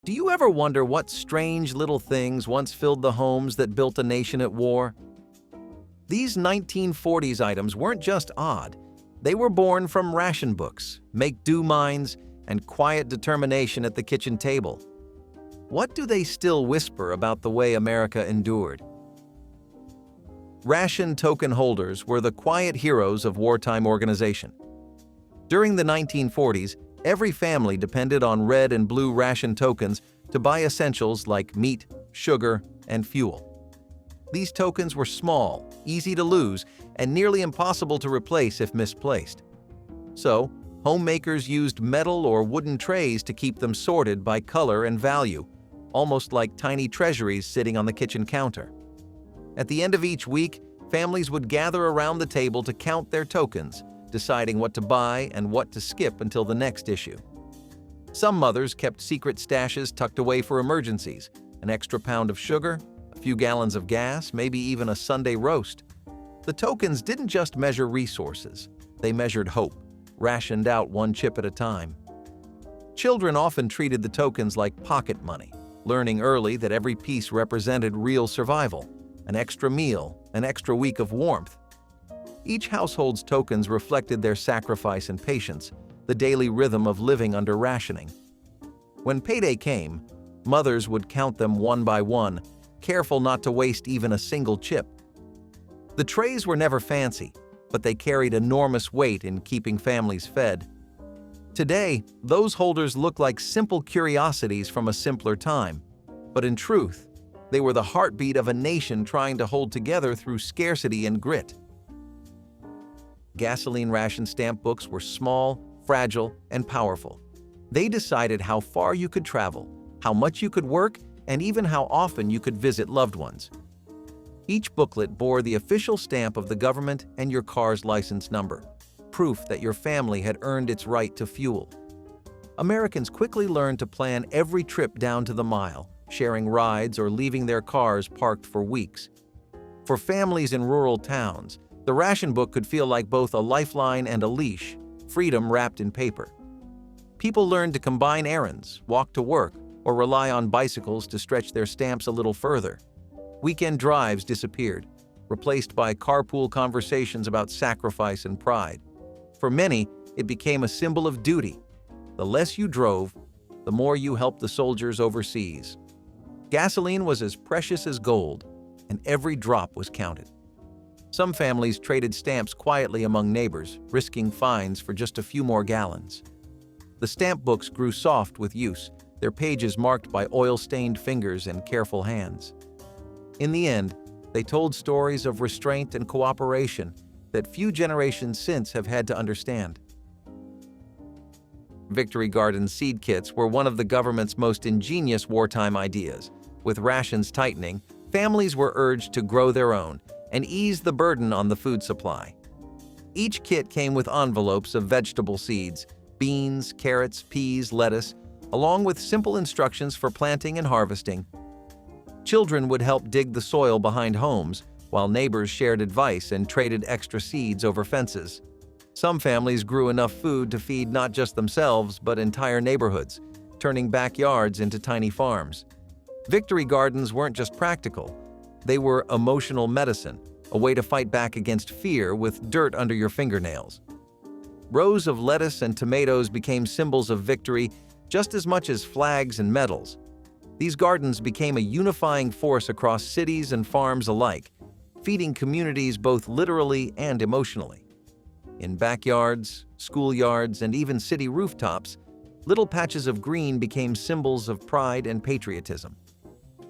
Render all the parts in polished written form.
Do you ever wonder what strange little things once filled the homes that built a nation at war? These 1940s items weren't just odd. They were born from ration books, make-do minds, and quiet determination at the kitchen table. What do they still whisper about the way America endured? Ration token holders were the quiet heroes of wartime organization. During the 1940s, every family depended on red and blue ration tokens to buy essentials like meat, sugar, and fuel. These tokens were small, easy to lose, and nearly impossible to replace if misplaced. So, homemakers used metal or wooden trays to keep them sorted by color and value, almost like tiny treasuries sitting on the kitchen counter. At the end of each week, families would gather around the table to count their tokens, deciding what to buy and what to skip until the next issue. Some mothers kept secret stashes tucked away for emergencies, an extra pound of sugar, a few gallons of gas, maybe even a Sunday roast. The tokens didn't just measure resources, they measured hope, rationed out one chip at a time. Children often treated the tokens like pocket money, learning early that every piece represented real survival, an extra meal, an extra week of warmth. Each household's tokens reflected their sacrifice and patience, the daily rhythm of living under rationing. When payday came, mothers would count them one by one, careful not to waste even a single chip. The trays were never fancy, but they carried enormous weight in keeping families fed. Today, those holders look like simple curiosities from a simpler time, but in truth, they were the heartbeat of a nation trying to hold together through scarcity and grit. Gasoline ration stamp books were small, fragile, and powerful. They decided how far you could travel, how much you could work, and even how often you could visit loved ones. Each booklet bore the official stamp of the government and your car's license number, proof that your family had earned its right to fuel. Americans quickly learned to plan every trip down to the mile, sharing rides or leaving their cars parked for weeks. For families in rural towns, the ration book could feel like both a lifeline and a leash, freedom wrapped in paper. People learned to combine errands, walk to work, or rely on bicycles to stretch their stamps a little further. Weekend drives disappeared, replaced by carpool conversations about sacrifice and pride. For many, it became a symbol of duty. The less you drove, the more you helped the soldiers overseas. Gasoline was as precious as gold, and every drop was counted. Some families traded stamps quietly among neighbors, risking fines for just a few more gallons. The stamp books grew soft with use, their pages marked by oil-stained fingers and careful hands. In the end, they told stories of restraint and cooperation that few generations since have had to understand. Victory Garden seed kits were one of the government's most ingenious wartime ideas. With rations tightening, families were urged to grow their own and ease the burden on the food supply. Each kit came with envelopes of vegetable seeds, beans, carrots, peas, lettuce, along with simple instructions for planting and harvesting. Children would help dig the soil behind homes, while neighbors shared advice and traded extra seeds over fences. Some families grew enough food to feed not just themselves, but entire neighborhoods, turning backyards into tiny farms. Victory gardens weren't just practical. They were emotional medicine, a way to fight back against fear with dirt under your fingernails. Rows of lettuce and tomatoes became symbols of victory just as much as flags and medals. These gardens became a unifying force across cities and farms alike, feeding communities both literally and emotionally. In backyards, schoolyards, and even city rooftops, little patches of green became symbols of pride and patriotism.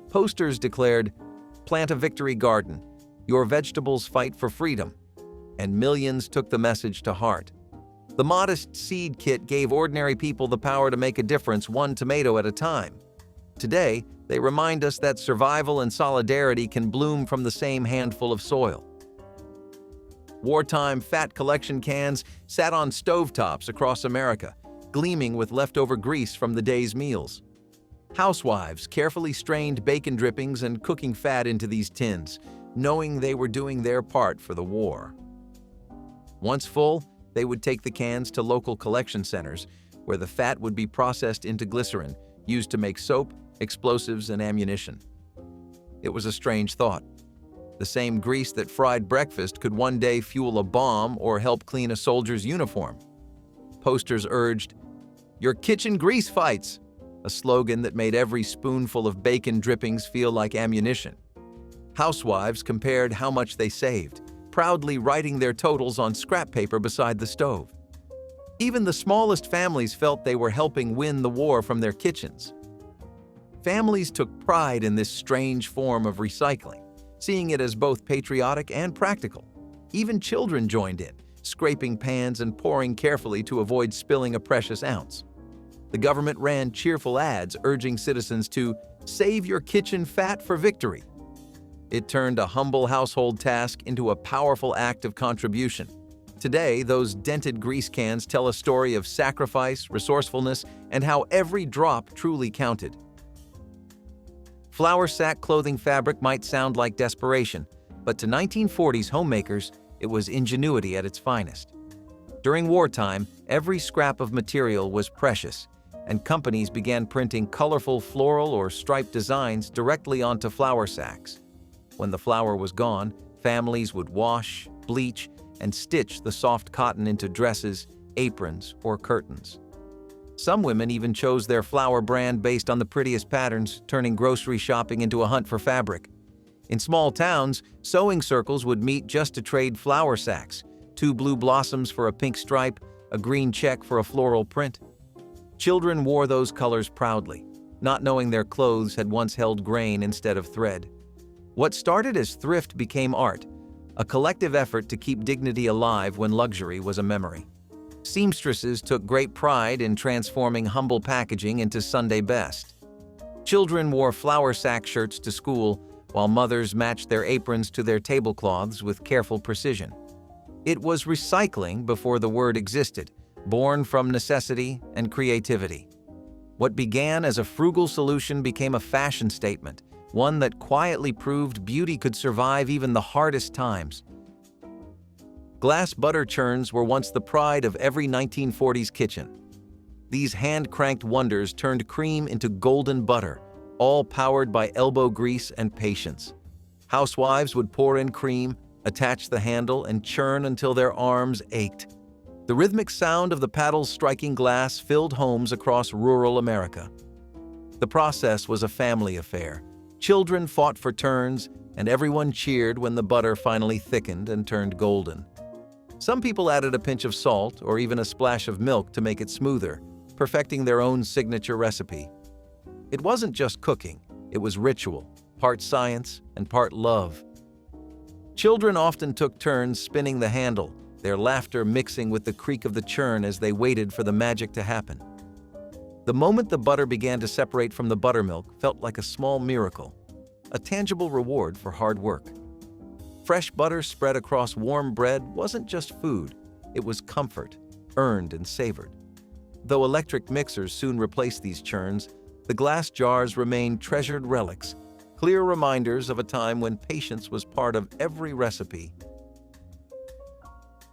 Posters declared, "Plant a victory garden, your vegetables fight for freedom," and millions took the message to heart. The modest seed kit gave ordinary people the power to make a difference one tomato at a time. Today, they remind us that survival and solidarity can bloom from the same handful of soil. Wartime fat collection cans sat on stovetops across America, gleaming with leftover grease from the day's meals. Housewives carefully strained bacon drippings and cooking fat into these tins, knowing they were doing their part for the war. Once full, they would take the cans to local collection centers, where the fat would be processed into glycerin, used to make soap, explosives, and ammunition. It was a strange thought. The same grease that fried breakfast could one day fuel a bomb or help clean a soldier's uniform. Posters urged, "Your kitchen grease fights," a slogan that made every spoonful of bacon drippings feel like ammunition. Housewives compared how much they saved, proudly writing their totals on scrap paper beside the stove. Even the smallest families felt they were helping win the war from their kitchens. Families took pride in this strange form of recycling, seeing it as both patriotic and practical. Even children joined in, scraping pans and pouring carefully to avoid spilling a precious ounce. The government ran cheerful ads urging citizens to save your kitchen fat for victory. It turned a humble household task into a powerful act of contribution. Today, those dented grease cans tell a story of sacrifice, resourcefulness, and how every drop truly counted. Flour sack clothing fabric might sound like desperation, but to 1940s homemakers, it was ingenuity at its finest. During wartime, every scrap of material was precious, and companies began printing colorful floral or striped designs directly onto flour sacks. When the flour was gone, families would wash, bleach, and stitch the soft cotton into dresses, aprons, or curtains. Some women even chose their flour brand based on the prettiest patterns, turning grocery shopping into a hunt for fabric. In small towns, sewing circles would meet just to trade flour sacks, 2 blue blossoms for a pink stripe, a green check for a floral print. Children wore those colors proudly, not knowing their clothes had once held grain instead of thread. What started as thrift became art, a collective effort to keep dignity alive when luxury was a memory. Seamstresses took great pride in transforming humble packaging into Sunday best. Children wore flour sack shirts to school, while mothers matched their aprons to their tablecloths with careful precision. It was recycling before the word existed, born from necessity and creativity. What began as a frugal solution became a fashion statement, one that quietly proved beauty could survive even the hardest times. Glass butter churns were once the pride of every 1940s kitchen. These hand-cranked wonders turned cream into golden butter, all powered by elbow grease and patience. Housewives would pour in cream, attach the handle, and churn until their arms ached. The rhythmic sound of the paddles striking glass filled homes across rural America. The process was a family affair. Children fought for turns, and everyone cheered when the butter finally thickened and turned golden. Some people added a pinch of salt or even a splash of milk to make it smoother, perfecting their own signature recipe. It wasn't just cooking, it was ritual, part science and part love. Children often took turns spinning the handle, their laughter mixing with the creak of the churn as they waited for the magic to happen. The moment the butter began to separate from the buttermilk felt like a small miracle, a tangible reward for hard work. Fresh butter spread across warm bread wasn't just food, it was comfort, earned and savored. Though electric mixers soon replaced these churns, the glass jars remained treasured relics, clear reminders of a time when patience was part of every recipe.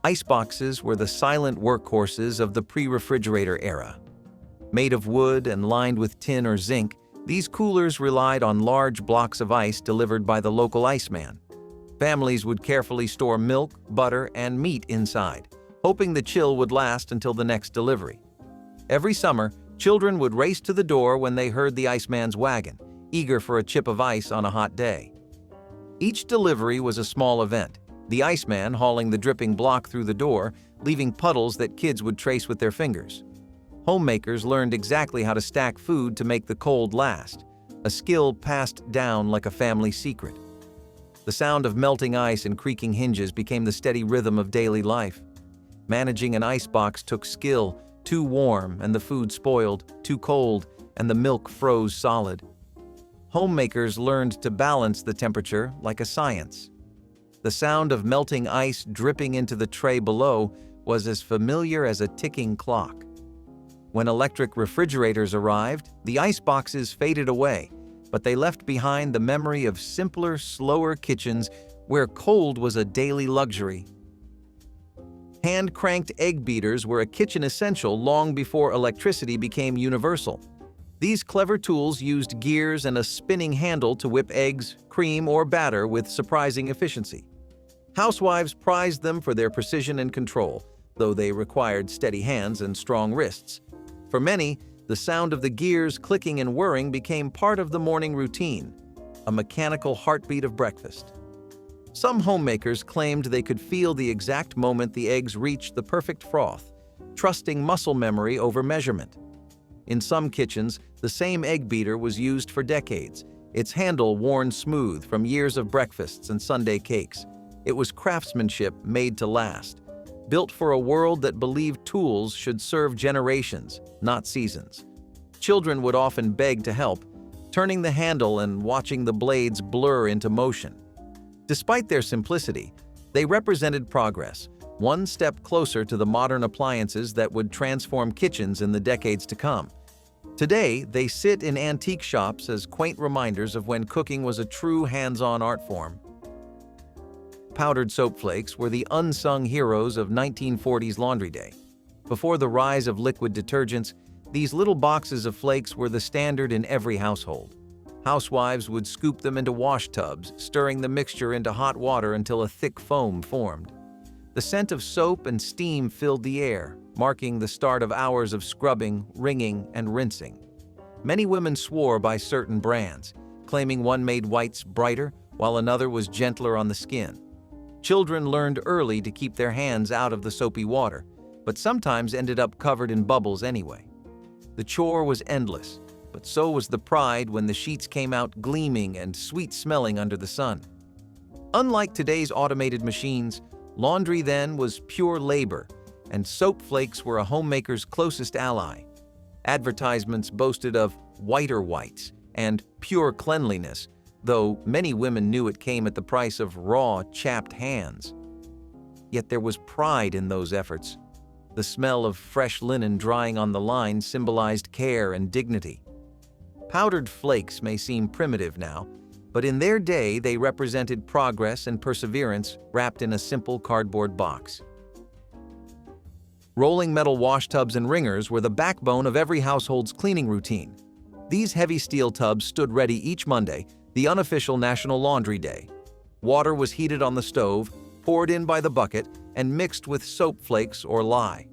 Iceboxes were the silent workhorses of the pre-refrigerator era. Made of wood and lined with tin or zinc, these coolers relied on large blocks of ice delivered by the local iceman. Families would carefully store milk, butter, and meat inside, hoping the chill would last until the next delivery. Every summer, children would race to the door when they heard the iceman's wagon, eager for a chip of ice on a hot day. Each delivery was a small event, the iceman hauling the dripping block through the door, leaving puddles that kids would trace with their fingers. Homemakers learned exactly how to stack food to make the cold last, a skill passed down like a family secret. The sound of melting ice and creaking hinges became the steady rhythm of daily life. Managing an icebox took skill, too warm and the food spoiled, too cold and the milk froze solid. Homemakers learned to balance the temperature like a science. The sound of melting ice dripping into the tray below was as familiar as a ticking clock. When electric refrigerators arrived, the iceboxes faded away, but they left behind the memory of simpler, slower kitchens where cold was a daily luxury. Hand-cranked egg beaters were a kitchen essential long before electricity became universal. These clever tools used gears and a spinning handle to whip eggs, cream, or batter with surprising efficiency. Housewives prized them for their precision and control, though they required steady hands and strong wrists. For many, the sound of the gears clicking and whirring became part of the morning routine, a mechanical heartbeat of breakfast. Some homemakers claimed they could feel the exact moment the eggs reached the perfect froth, trusting muscle memory over measurement. In some kitchens, the same egg beater was used for decades, its handle worn smooth from years of breakfasts and Sunday cakes. It was craftsmanship made to last, built for a world that believed tools should serve generations, not seasons. Children would often beg to help, turning the handle and watching the blades blur into motion. Despite their simplicity, they represented progress, one step closer to the modern appliances that would transform kitchens in the decades to come. Today, they sit in antique shops as quaint reminders of when cooking was a true hands-on art form. Powdered soap flakes were the unsung heroes of 1940s laundry day. Before the rise of liquid detergents, these little boxes of flakes were the standard in every household. Housewives would scoop them into wash tubs, stirring the mixture into hot water until a thick foam formed. The scent of soap and steam filled the air, marking the start of hours of scrubbing, wringing, and rinsing. Many women swore by certain brands, claiming one made whites brighter, while another was gentler on the skin. Children learned early to keep their hands out of the soapy water, but sometimes ended up covered in bubbles anyway. The chore was endless, but so was the pride when the sheets came out gleaming and sweet-smelling under the sun. Unlike today's automated machines, laundry then was pure labor, and soap flakes were a homemaker's closest ally. Advertisements boasted of whiter whites and pure cleanliness, though many women knew it came at the price of raw, chapped hands. Yet there was pride in those efforts. The smell of fresh linen drying on the line symbolized care and dignity. Powdered flakes may seem primitive now, but in their day they represented progress and perseverance wrapped in a simple cardboard box. Rolling metal wash tubs and wringers were the backbone of every household's cleaning routine. These heavy steel tubs stood ready each Monday, the unofficial National Laundry Day. Water was heated on the stove, poured in by the bucket, and mixed with soap flakes or lye.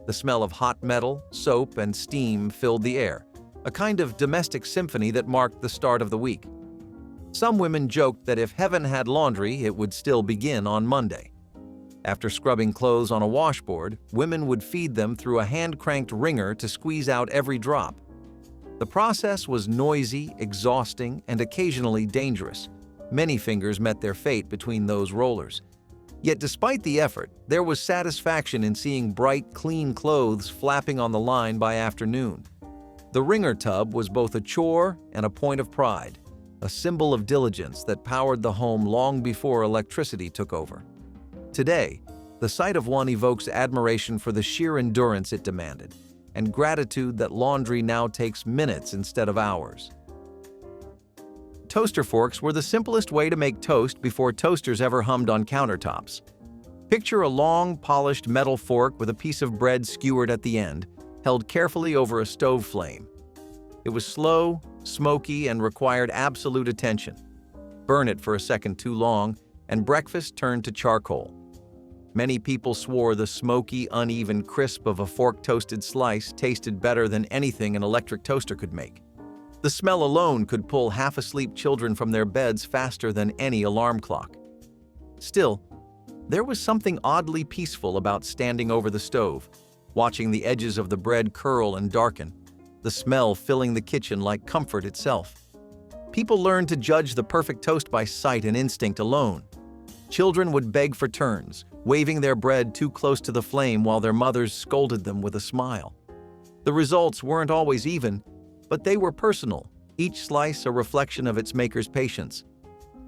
The smell of hot metal, soap, and steam filled the air, a kind of domestic symphony that marked the start of the week. Some women joked that if heaven had laundry, it would still begin on Monday. After scrubbing clothes on a washboard, women would feed them through a hand-cranked wringer to squeeze out every drop. The process was noisy, exhausting, and occasionally dangerous. Many fingers met their fate between those rollers. Yet despite the effort, there was satisfaction in seeing bright, clean clothes flapping on the line by afternoon. The wringer tub was both a chore and a point of pride, a symbol of diligence that powered the home long before electricity took over. Today, the sight of one evokes admiration for the sheer endurance it demanded, and gratitude that laundry now takes minutes instead of hours. Toaster forks were the simplest way to make toast before toasters ever hummed on countertops. Picture a long, polished metal fork with a piece of bread skewered at the end, held carefully over a stove flame. It was slow, smoky, and required absolute attention. Burn it for a second too long, and breakfast turned to charcoal. Many people swore the smoky, uneven crisp of a fork-toasted slice tasted better than anything an electric toaster could make. The smell alone could pull half-asleep children from their beds faster than any alarm clock. Still, there was something oddly peaceful about standing over the stove, watching the edges of the bread curl and darken, the smell filling the kitchen like comfort itself. People learned to judge the perfect toast by sight and instinct alone. Children would beg for turns, waving their bread too close to the flame while their mothers scolded them with a smile. The results weren't always even, but they were personal, each slice a reflection of its maker's patience.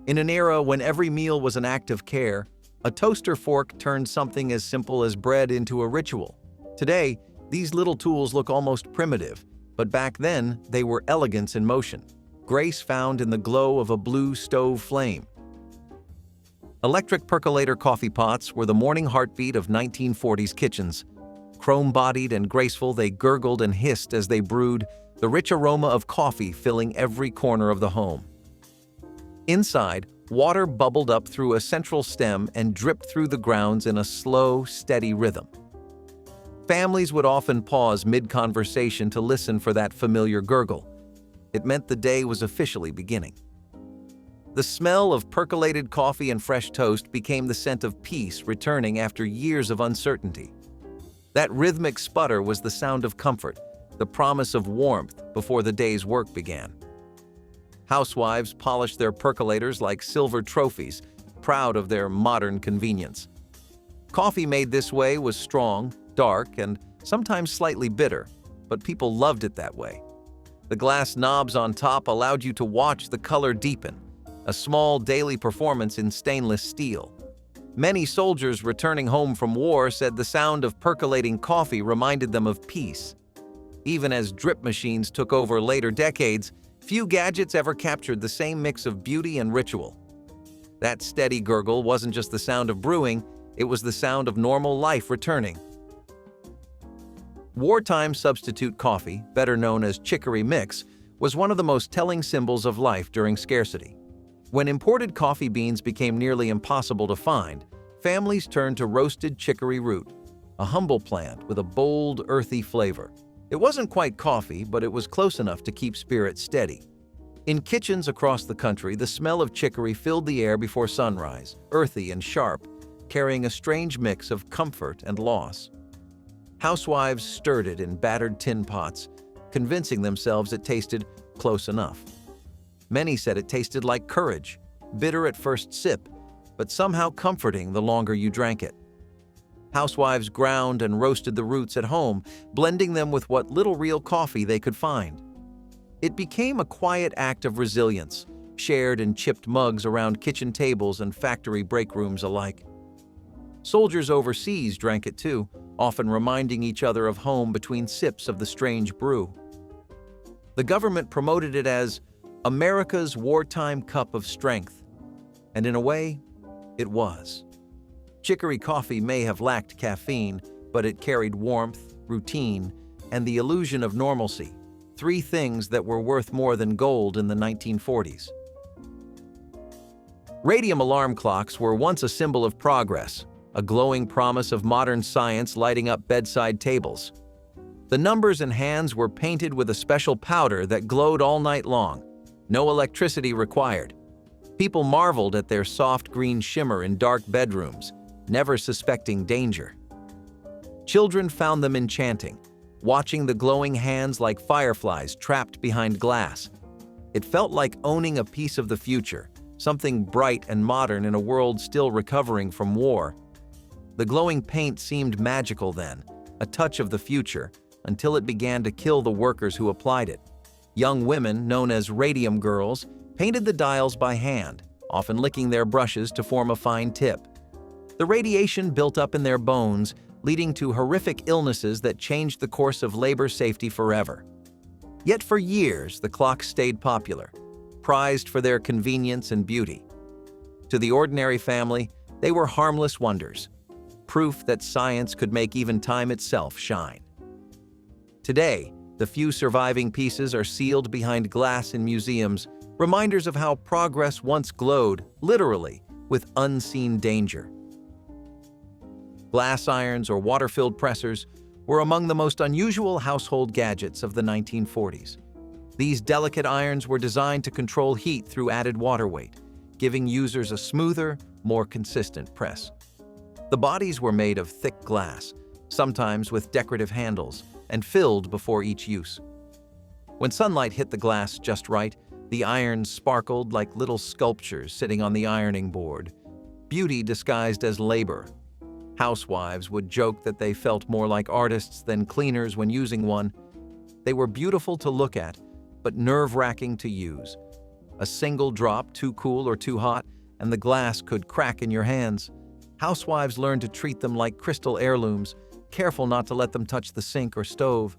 In an era when every meal was an act of care, a toaster fork turned something as simple as bread into a ritual. Today, these little tools look almost primitive, but back then they were elegance in motion, grace found in the glow of a blue stove flame. Electric percolator coffee pots were the morning heartbeat of 1940s kitchens. Chrome-bodied and graceful, they gurgled and hissed as they brewed, the rich aroma of coffee filling every corner of the home. Inside, water bubbled up through a central stem and dripped through the grounds in a slow, steady rhythm. Families would often pause mid-conversation to listen for that familiar gurgle. It meant the day was officially beginning. The smell of percolated coffee and fresh toast became the scent of peace returning after years of uncertainty. That rhythmic sputter was the sound of comfort, the promise of warmth before the day's work began. Housewives polished their percolators like silver trophies, proud of their modern convenience. Coffee made this way was strong, dark, and sometimes slightly bitter, but people loved it that way. The glass knobs on top allowed you to watch the color deepen, a small daily performance in stainless steel. Many soldiers returning home from war said the sound of percolating coffee reminded them of peace. Even as drip machines took over later decades, few gadgets ever captured the same mix of beauty and ritual. That steady gurgle wasn't just the sound of brewing, it was the sound of normal life returning. Wartime substitute coffee, better known as chicory mix, was one of the most telling symbols of life during scarcity. When imported coffee beans became nearly impossible to find, families turned to roasted chicory root, a humble plant with a bold, earthy flavor. It wasn't quite coffee, but it was close enough to keep spirits steady. In kitchens across the country, the smell of chicory filled the air before sunrise, earthy and sharp, carrying a strange mix of comfort and loss. Housewives stirred it in battered tin pots, convincing themselves it tasted close enough. Many said it tasted like courage, bitter at first sip, but somehow comforting the longer you drank it. Housewives ground and roasted the roots at home, blending them with what little real coffee they could find. It became a quiet act of resilience, shared in chipped mugs around kitchen tables and factory break rooms alike. Soldiers overseas drank it too, often reminding each other of home between sips of the strange brew. The government promoted it as America's wartime cup of strength, and in a way, it was. Chicory coffee may have lacked caffeine, but it carried warmth, routine, and the illusion of normalcy, three things that were worth more than gold in the 1940s. Radium alarm clocks were once a symbol of progress, a glowing promise of modern science lighting up bedside tables. The numbers and hands were painted with a special powder that glowed all night long, no electricity required. People marveled at their soft green shimmer in dark bedrooms, never suspecting danger. Children found them enchanting, watching the glowing hands like fireflies trapped behind glass. It felt like owning a piece of the future, something bright and modern in a world still recovering from war. The glowing paint seemed magical then, a touch of the future, until it began to kill the workers who applied it. Young women, known as radium girls, painted the dials by hand, often licking their brushes to form a fine tip. The radiation built up in their bones, leading to horrific illnesses that changed the course of labor safety forever. Yet for years, the clocks stayed popular, prized for their convenience and beauty. To the ordinary family, they were harmless wonders, proof that science could make even time itself shine. Today, the few surviving pieces are sealed behind glass in museums, reminders of how progress once glowed, literally, with unseen danger. Glass irons or water-filled pressers were among the most unusual household gadgets of the 1940s. These delicate irons were designed to control heat through added water weight, giving users a smoother, more consistent press. The bodies were made of thick glass, sometimes with decorative handles, and filled before each use. When sunlight hit the glass just right, the irons sparkled like little sculptures sitting on the ironing board, beauty disguised as labor. Housewives would joke that they felt more like artists than cleaners when using one. They were beautiful to look at, but nerve-wracking to use. A single drop, too cool or too hot, and the glass could crack in your hands. Housewives learned to treat them like crystal heirlooms, careful not to let them touch the sink or stove.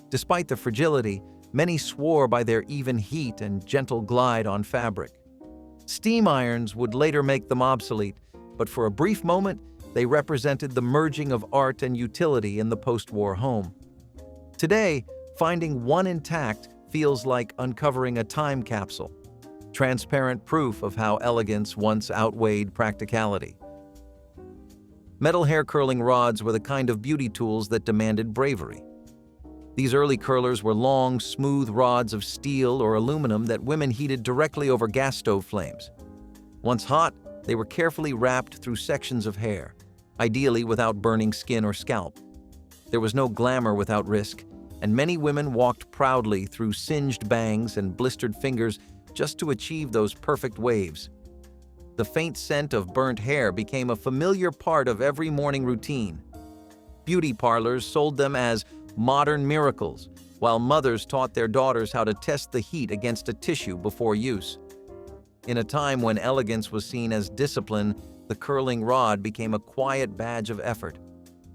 Despite the fragility, many swore by their even heat and gentle glide on fabric. Steam irons would later make them obsolete, but for a brief moment, they represented the merging of art and utility in the post-war home. Today, finding one intact feels like uncovering a time capsule, transparent proof of how elegance once outweighed practicality. Metal hair curling rods were the kind of beauty tools that demanded bravery. These early curlers were long, smooth rods of steel or aluminum that women heated directly over gas stove flames. Once hot, they were carefully wrapped through sections of hair, ideally without burning skin or scalp. There was no glamour without risk, and many women walked proudly through singed bangs and blistered fingers just to achieve those perfect waves. The faint scent of burnt hair became a familiar part of every morning routine. Beauty parlors sold them as modern miracles, while mothers taught their daughters how to test the heat against a tissue before use. In a time when elegance was seen as discipline, the curling rod became a quiet badge of effort.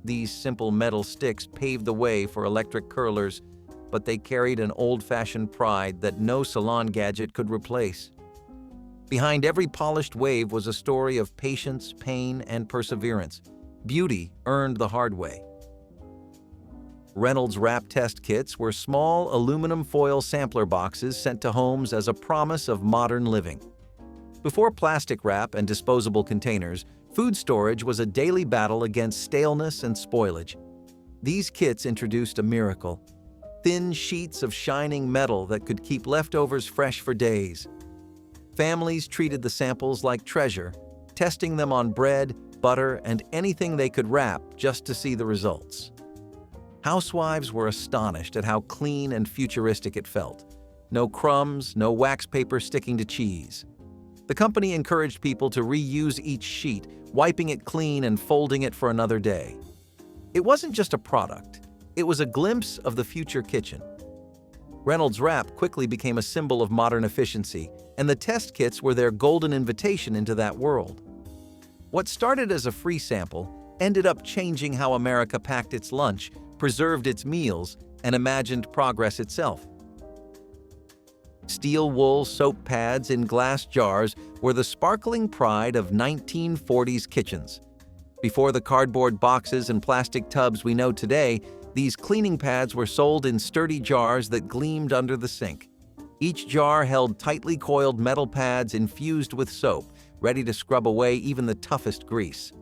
These simple metal sticks paved the way for electric curlers, but they carried an old-fashioned pride that no salon gadget could replace. Behind every polished wave was a story of patience, pain, and perseverance. Beauty earned the hard way. Reynolds Wrap test kits were small aluminum foil sampler boxes sent to homes as a promise of modern living. Before plastic wrap and disposable containers, food storage was a daily battle against staleness and spoilage. These kits introduced a miracle: thin sheets of shining metal that could keep leftovers fresh for days. Families treated the samples like treasure, testing them on bread, butter, and anything they could wrap just to see the results. Housewives were astonished at how clean and futuristic it felt. No crumbs, no wax paper sticking to cheese. The company encouraged people to reuse each sheet, wiping it clean and folding it for another day. It wasn't just a product, it was a glimpse of the future kitchen. Reynolds Wrap quickly became a symbol of modern efficiency, and the test kits were their golden invitation into that world. What started as a free sample ended up changing how America packed its lunch, preserved its meals, and imagined progress itself. Steel wool soap pads in glass jars were the sparkling pride of 1940s kitchens. Before the cardboard boxes and plastic tubs we know today, these cleaning pads were sold in sturdy jars that gleamed under the sink. Each jar held tightly coiled metal pads infused with soap, ready to scrub away even the toughest grease.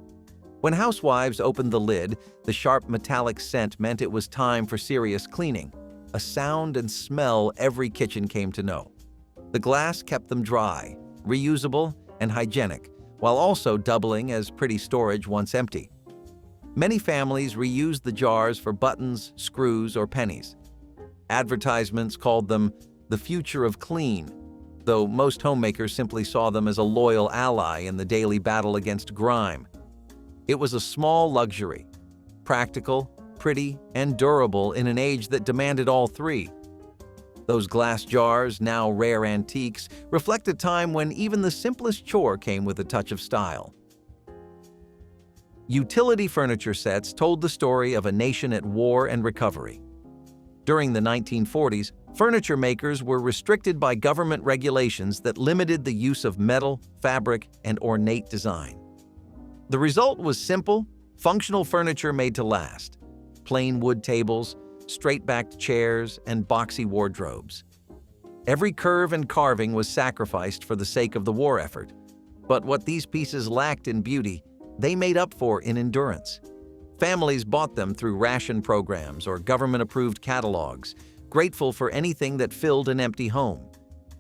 When housewives opened the lid, the sharp metallic scent meant it was time for serious cleaning, a sound and smell every kitchen came to know. The glass kept them dry, reusable, and hygienic, while also doubling as pretty storage once empty. Many families reused the jars for buttons, screws, or pennies. Advertisements called them the future of clean, though most homemakers simply saw them as a loyal ally in the daily battle against grime. It was a small luxury, practical, pretty, and durable in an age that demanded all three. Those glass jars, now rare antiques, reflect a time when even the simplest chore came with a touch of style. Utility furniture sets told the story of a nation at war and recovery. During the 1940s, furniture makers were restricted by government regulations that limited the use of metal, fabric, and ornate design. The result was simple, functional furniture made to last: plain wood tables, straight-backed chairs, and boxy wardrobes. Every curve and carving was sacrificed for the sake of the war effort. But what these pieces lacked in beauty, they made up for in endurance. Families bought them through ration programs or government-approved catalogs, grateful for anything that filled an empty home.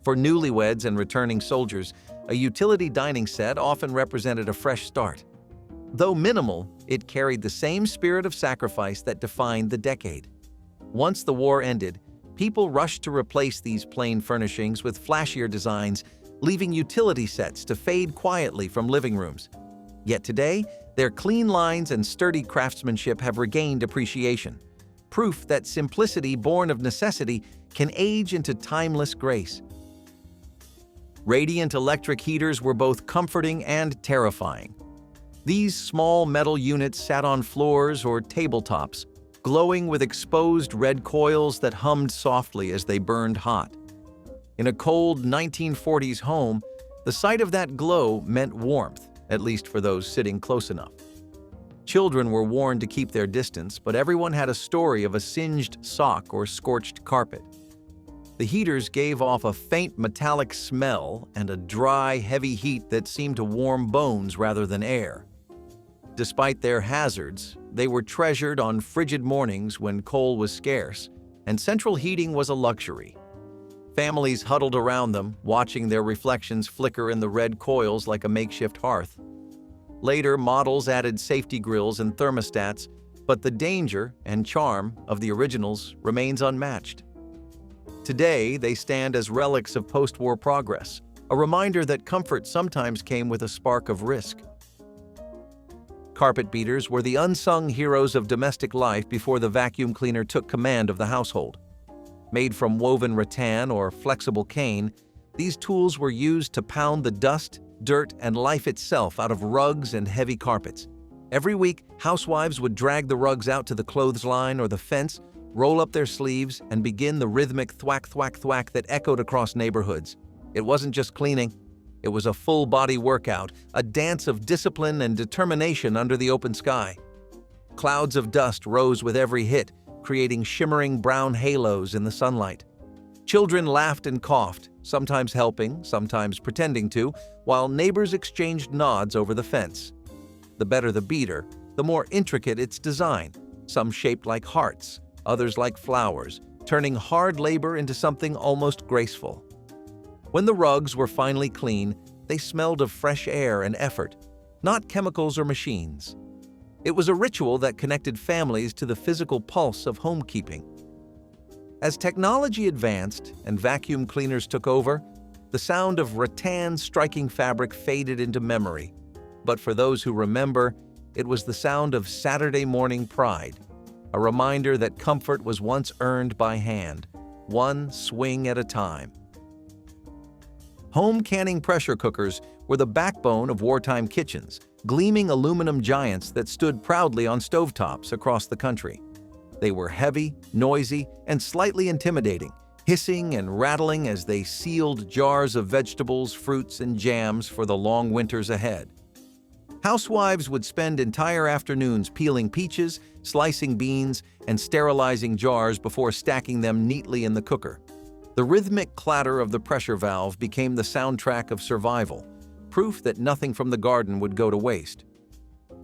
For newlyweds and returning soldiers, a utility dining set often represented a fresh start. Though minimal, it carried the same spirit of sacrifice that defined the decade. Once the war ended, people rushed to replace these plain furnishings with flashier designs, leaving utility sets to fade quietly from living rooms. Yet today, their clean lines and sturdy craftsmanship have regained appreciation, proof that simplicity born of necessity can age into timeless grace. Radiant electric heaters were both comforting and terrifying. These small metal units sat on floors or tabletops, glowing with exposed red coils that hummed softly as they burned hot. In a cold 1940s home, the sight of that glow meant warmth, at least for those sitting close enough. Children were warned to keep their distance, but everyone had a story of a singed sock or scorched carpet. The heaters gave off a faint metallic smell and a dry, heavy heat that seemed to warm bones rather than air. Despite their hazards, they were treasured on frigid mornings when coal was scarce, and central heating was a luxury. Families huddled around them, watching their reflections flicker in the red coils like a makeshift hearth. Later, models added safety grills and thermostats, but the danger and charm of the originals remains unmatched. Today, they stand as relics of post-war progress, a reminder that comfort sometimes came with a spark of risk. Carpet beaters were the unsung heroes of domestic life before the vacuum cleaner took command of the household. Made from woven rattan or flexible cane, these tools were used to pound the dust, dirt, and life itself out of rugs and heavy carpets. Every week, housewives would drag the rugs out to the clothesline or the fence, roll up their sleeves, and begin the rhythmic thwack, thwack, thwack that echoed across neighborhoods. It wasn't just cleaning. It was a full-body workout, a dance of discipline and determination under the open sky. Clouds of dust rose with every hit, creating shimmering brown halos in the sunlight. Children laughed and coughed, sometimes helping, sometimes pretending to, while neighbors exchanged nods over the fence. The better the beater, the more intricate its design, some shaped like hearts, others like flowers, turning hard labor into something almost graceful. When the rugs were finally clean, they smelled of fresh air and effort, not chemicals or machines. It was a ritual that connected families to the physical pulse of homekeeping. As technology advanced and vacuum cleaners took over, the sound of rattan striking fabric faded into memory. But for those who remember, it was the sound of Saturday morning pride, a reminder that comfort was once earned by hand, one swing at a time. Home canning pressure cookers were the backbone of wartime kitchens, gleaming aluminum giants that stood proudly on stovetops across the country. They were heavy, noisy, and slightly intimidating, hissing and rattling as they sealed jars of vegetables, fruits, and jams for the long winters ahead. Housewives would spend entire afternoons peeling peaches, slicing beans, and sterilizing jars before stacking them neatly in the cooker. The rhythmic clatter of the pressure valve became the soundtrack of survival, proof that nothing from the garden would go to waste.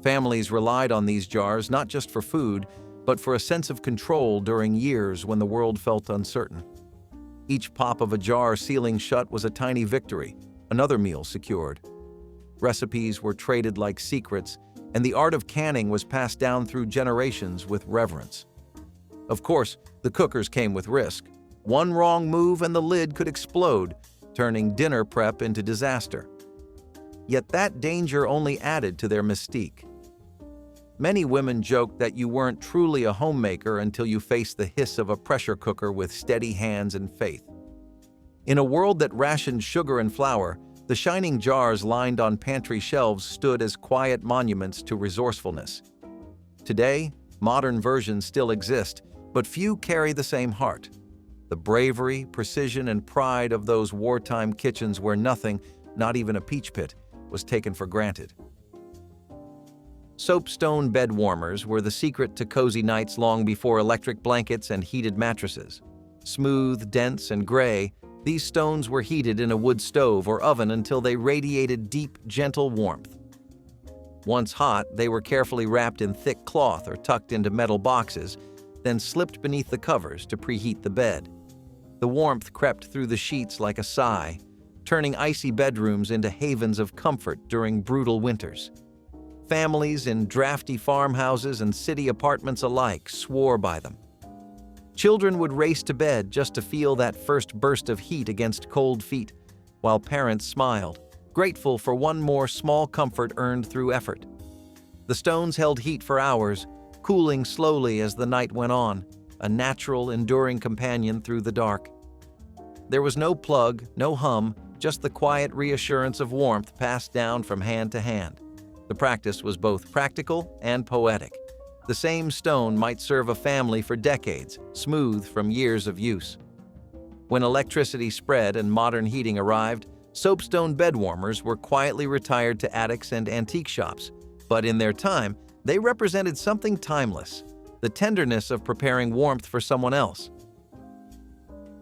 Families relied on these jars not just for food, but for a sense of control during years when the world felt uncertain. Each pop of a jar sealing shut was a tiny victory, another meal secured. Recipes were traded like secrets, and the art of canning was passed down through generations with reverence. Of course, the cookers came with risk. One wrong move and the lid could explode, turning dinner prep into disaster. Yet that danger only added to their mystique. Many women joked that you weren't truly a homemaker until you faced the hiss of a pressure cooker with steady hands and faith. In a world that rationed sugar and flour, the shining jars lined on pantry shelves stood as quiet monuments to resourcefulness. Today, modern versions still exist, but few carry the same heart. The bravery, precision, and pride of those wartime kitchens where nothing, not even a peach pit, was taken for granted. Soapstone bed warmers were the secret to cozy nights long before electric blankets and heated mattresses. Smooth, dense, and gray, these stones were heated in a wood stove or oven until they radiated deep, gentle warmth. Once hot, they were carefully wrapped in thick cloth or tucked into metal boxes, then slipped beneath the covers to preheat the bed. The warmth crept through the sheets like a sigh, turning icy bedrooms into havens of comfort during brutal winters. Families in drafty farmhouses and city apartments alike swore by them. Children would race to bed just to feel that first burst of heat against cold feet, while parents smiled, grateful for one more small comfort earned through effort. The stones held heat for hours, cooling slowly as the night went on, a natural, enduring companion through the dark. There was no plug, no hum, just the quiet reassurance of warmth passed down from hand to hand. The practice was both practical and poetic. The same stone might serve a family for decades, smooth from years of use. When electricity spread and modern heating arrived, soapstone bed warmers were quietly retired to attics and antique shops. But in their time, they represented something timeless, the tenderness of preparing warmth for someone else.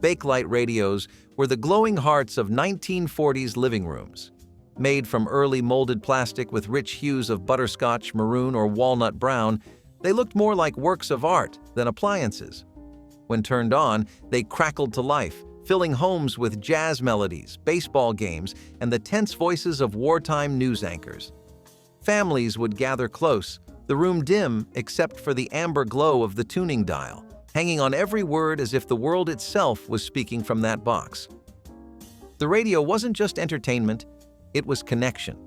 Bakelite radios were the glowing hearts of 1940s living rooms. Made from early molded plastic with rich hues of butterscotch, maroon, or walnut brown, they looked more like works of art than appliances. When turned on, they crackled to life, filling homes with jazz melodies, baseball games, and the tense voices of wartime news anchors. Families would gather close, the room dim except for the amber glow of the tuning dial, hanging on every word as if the world itself was speaking from that box. The radio wasn't just entertainment, it was connection.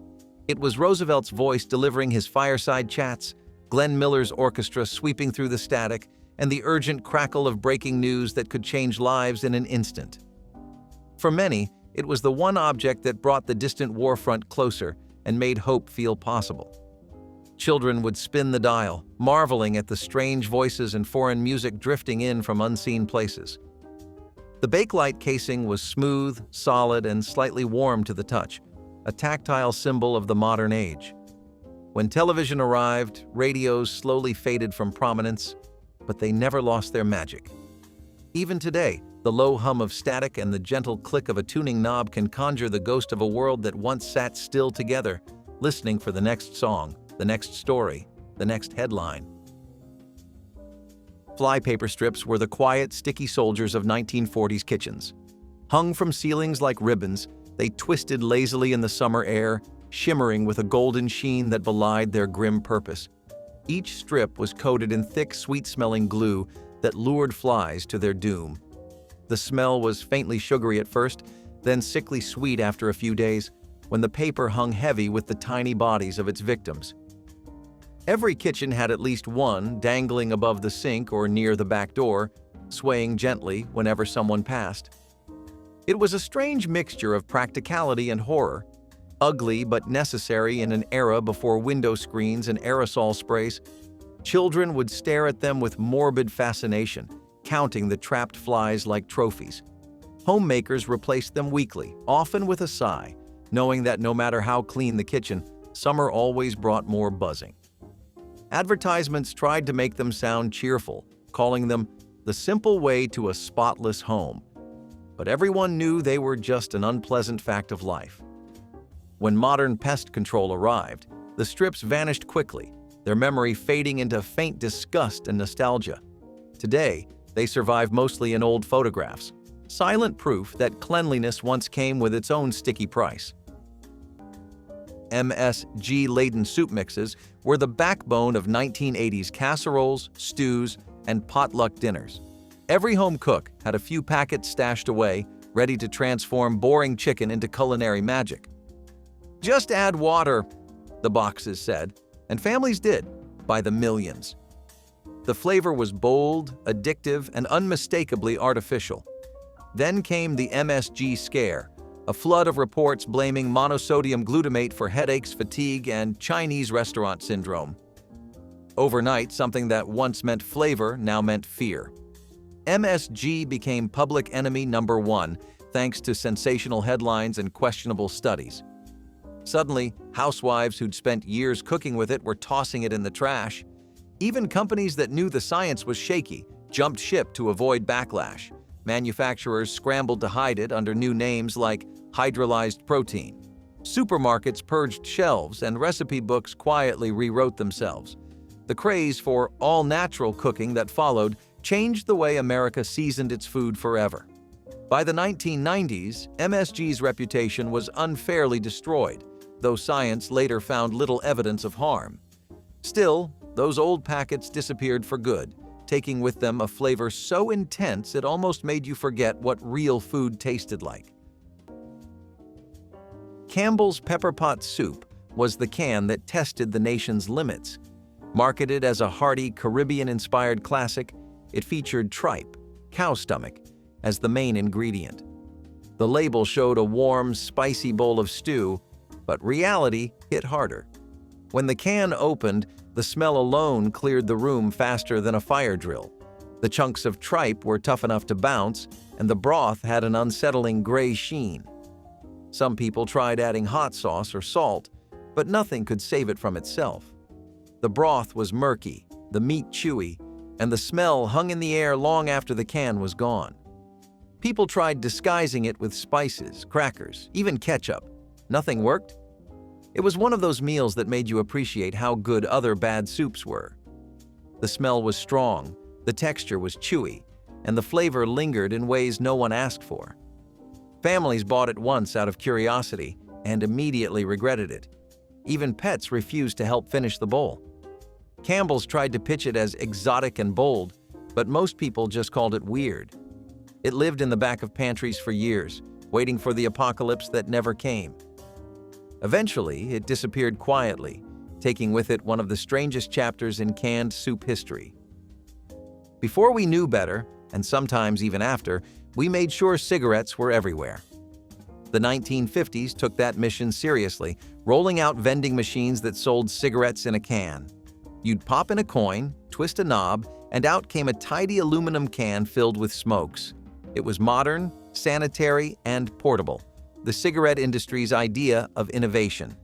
It was Roosevelt's voice delivering his fireside chats, Glenn Miller's orchestra sweeping through the static, and the urgent crackle of breaking news that could change lives in an instant. For many, it was the one object that brought the distant war front closer and made hope feel possible. Children would spin the dial, marveling at the strange voices and foreign music drifting in from unseen places. The Bakelite casing was smooth, solid, and slightly warm to the touch, a tactile symbol of the modern age. When television arrived, radios slowly faded from prominence, but they never lost their magic. Even today, the low hum of static and the gentle click of a tuning knob can conjure the ghost of a world that once sat still together, listening for the next song, the next story, the next headline. Flypaper strips were the quiet, sticky soldiers of 1940s kitchens. Hung from ceilings like ribbons, they twisted lazily in the summer air, shimmering with a golden sheen that belied their grim purpose. Each strip was coated in thick, sweet-smelling glue that lured flies to their doom. The smell was faintly sugary at first, then sickly sweet after a few days, when the paper hung heavy with the tiny bodies of its victims. Every kitchen had at least one dangling above the sink or near the back door, swaying gently whenever someone passed. It was a strange mixture of practicality and horror, ugly but necessary in an era before window screens and aerosol sprays. Children would stare at them with morbid fascination, counting the trapped flies like trophies. Homemakers replaced them weekly, often with a sigh, knowing that no matter how clean the kitchen, summer always brought more buzzing. Advertisements tried to make them sound cheerful, calling them the simple way to a spotless home. But everyone knew they were just an unpleasant fact of life. When modern pest control arrived, the strips vanished quickly, their memory fading into faint disgust and nostalgia. Today, they survive mostly in old photographs, silent proof that cleanliness once came with its own sticky price. MSG-laden soup mixes were the backbone of 1980s casseroles, stews, and potluck dinners. Every home cook had a few packets stashed away, ready to transform boring chicken into culinary magic. "Just add water," the boxes said, and families did, by the millions. The flavor was bold, addictive, and unmistakably artificial. Then came the MSG scare, a flood of reports blaming monosodium glutamate for headaches, fatigue, and Chinese restaurant syndrome. Overnight, something that once meant flavor now meant fear. MSG became public enemy number one, thanks to sensational headlines and questionable studies. Suddenly, housewives who'd spent years cooking with it were tossing it in the trash. Even companies that knew the science was shaky jumped ship to avoid backlash. Manufacturers scrambled to hide it under new names like hydrolyzed protein. Supermarkets purged shelves and recipe books quietly rewrote themselves. The craze for all-natural cooking that followed changed the way America seasoned its food forever. By the 1990s, MSG's reputation was unfairly destroyed, though science later found little evidence of harm. Still, those old packets disappeared for good, taking with them a flavor so intense it almost made you forget what real food tasted like. Campbell's Pepper Pot Soup was the can that tested the nation's limits. Marketed as a hearty, Caribbean-inspired classic, it featured tripe, cow stomach, as the main ingredient. The label showed a warm, spicy bowl of stew, but reality hit harder. When the can opened, the smell alone cleared the room faster than a fire drill. The chunks of tripe were tough enough to bounce, and the broth had an unsettling gray sheen. Some people tried adding hot sauce or salt, but nothing could save it from itself. The broth was murky, the meat chewy, and the smell hung in the air long after the can was gone. People tried disguising it with spices, crackers, even ketchup. Nothing worked? It was one of those meals that made you appreciate how good other bad soups were. The smell was strong, the texture was chewy, and the flavor lingered in ways no one asked for. Families bought it once out of curiosity and immediately regretted it. Even pets refused to help finish the bowl. Campbell's tried to pitch it as exotic and bold, but most people just called it weird. It lived in the back of pantries for years, waiting for the apocalypse that never came. Eventually, it disappeared quietly, taking with it one of the strangest chapters in canned soup history. Before we knew better, and sometimes even after, we made sure cigarettes were everywhere. The 1950s took that mission seriously, rolling out vending machines that sold cigarettes in a can. You'd pop in a coin, twist a knob, and out came a tidy aluminum can filled with smokes. It was modern, sanitary, and portable, the cigarette industry's idea of innovation.